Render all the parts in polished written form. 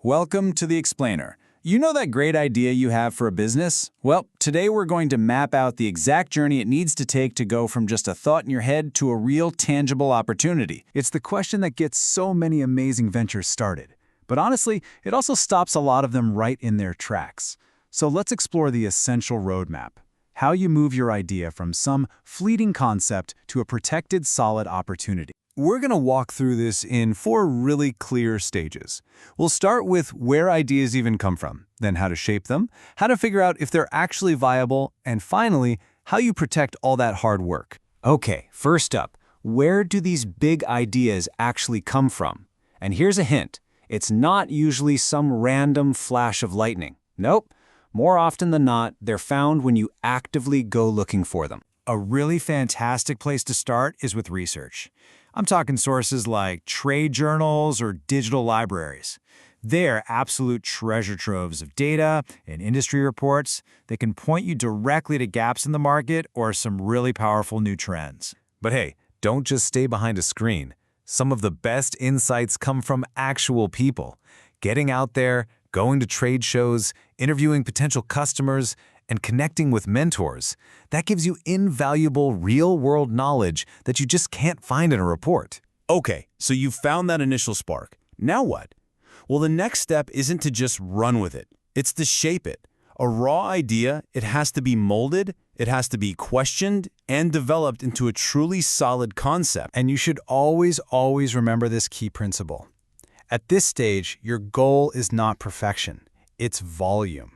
Welcome to The Explainer. You know that great idea you have for a business? Well, today we're going to map out the exact journey it needs to take to go from just a thought in your head to a real, tangible opportunity. It's the question that gets so many amazing ventures started. But honestly, it also stops a lot of them right in their tracks. So let's explore the essential roadmap. How you move your idea from some fleeting concept to a protected, solid opportunity. We're going to walk through this in 4 really clear stages. We'll start with where ideas even come from, then how to shape them, how to figure out if they're actually viable, and finally, how you protect all that hard work. Okay, first up, where do these big ideas actually come from? And here's a hint. It's not usually some random flash of lightning. Nope. More often than not, they're found when you actively go looking for them. A really fantastic place to start is with research. I'm talking sources like trade journals or digital libraries. They're absolute treasure troves of data and industry reports that can point you directly to gaps in the market or some really powerful new trends. But hey, don't just stay behind a screen. Some of the best insights come from actual people. Getting out there, going to trade shows, interviewing potential customers, and connecting with mentors. That gives you invaluable real-world knowledge that you just can't find in a report. Okay, so you've found that initial spark. Now what? Well, the next step isn't to just run with it. It's to shape it. A raw idea, it has to be molded, it has to be questioned, and developed into a truly solid concept. And you should always remember this key principle. At this stage, your goal is not perfection, it's volume.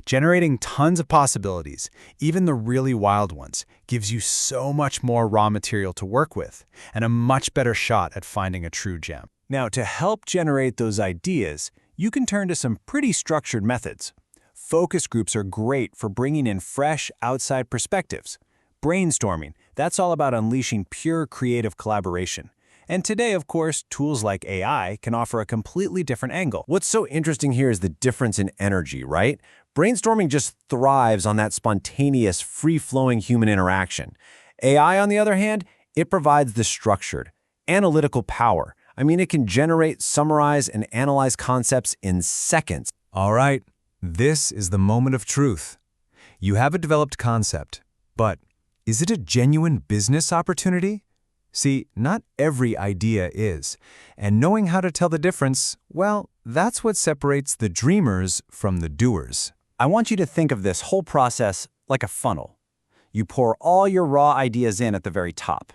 Generating tons of possibilities, even the really wild ones, gives you so much more raw material to work with and a much better shot at finding a true gem. Now, to help generate those ideas, you can turn to some pretty structured methods. Focus groups are great for bringing in fresh, outside perspectives. Brainstorming, that's all about unleashing pure creative collaboration. And today, of course, tools like AI can offer a completely different angle. What's so interesting here is the difference in energy, right? Brainstorming just thrives on that spontaneous, free-flowing human interaction. AI, on the other hand, it provides the structured, analytical power. I mean, it can generate, summarize, and analyze concepts in seconds. All right, this is the moment of truth. You have a developed concept, but is it a genuine business opportunity? See, not every idea is, and knowing how to tell the difference, well, that's what separates the dreamers from the doers. I want you to think of this whole process like a funnel. You pour all your raw ideas in at the very top.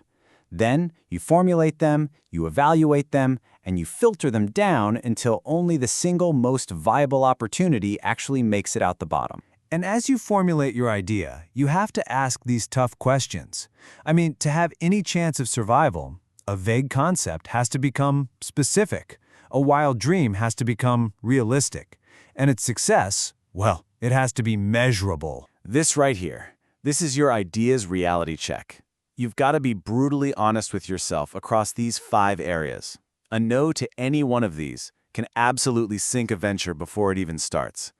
Then you formulate them, you evaluate them, and you filter them down until only the single most viable opportunity actually makes it out the bottom. And as you formulate your idea, you have to ask these tough questions. I mean, to have any chance of survival, a vague concept has to become specific. A wild dream has to become realistic. And its success, well, it has to be measurable. This right here, this is your idea's reality check. You've got to be brutally honest with yourself across these 5 areas. A no to any one of these can absolutely sink a venture before it even starts.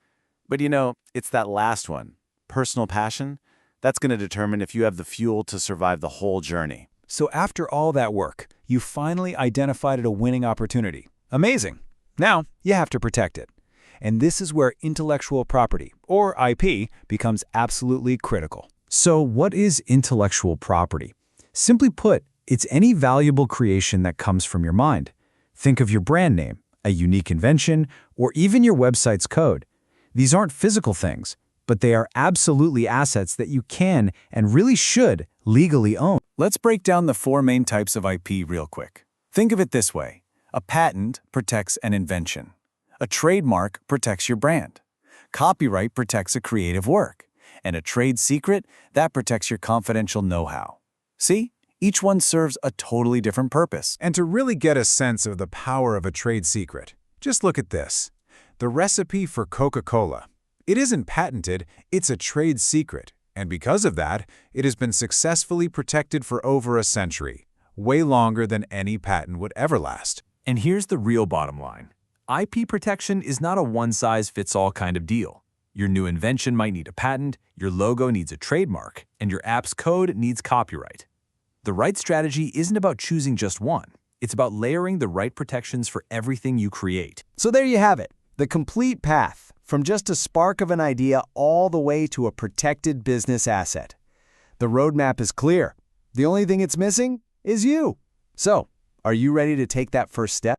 But you know, it's that last one, personal passion, that's going to determine if you have the fuel to survive the whole journey. So after all that work, you finally identified a winning opportunity. Amazing. Now, you have to protect it. And this is where intellectual property, or IP, becomes absolutely critical. So what is intellectual property? Simply put, it's any valuable creation that comes from your mind. Think of your brand name, a unique invention, or even your website's code. These aren't physical things, but they are absolutely assets that you can and really should legally own. Let's break down the 4 main types of IP real quick. Think of it this way. A patent protects an invention. A trademark protects your brand. Copyright protects a creative work. And a trade secret, that protects your confidential know-how. See? Each one serves a totally different purpose. And to really get a sense of the power of a trade secret, just look at this. The recipe for Coca-Cola. It isn't patented, it's a trade secret. And because of that, it has been successfully protected for over a century, way longer than any patent would ever last. And here's the real bottom line. IP protection is not a one-size-fits-all kind of deal. Your new invention might need a patent, your logo needs a trademark, and your app's code needs copyright. The right strategy isn't about choosing just one. It's about layering the right protections for everything you create. So there you have it. The complete path, from just a spark of an idea all the way to a protected business asset. The roadmap is clear. The only thing it's missing is you. So, are you ready to take that first step?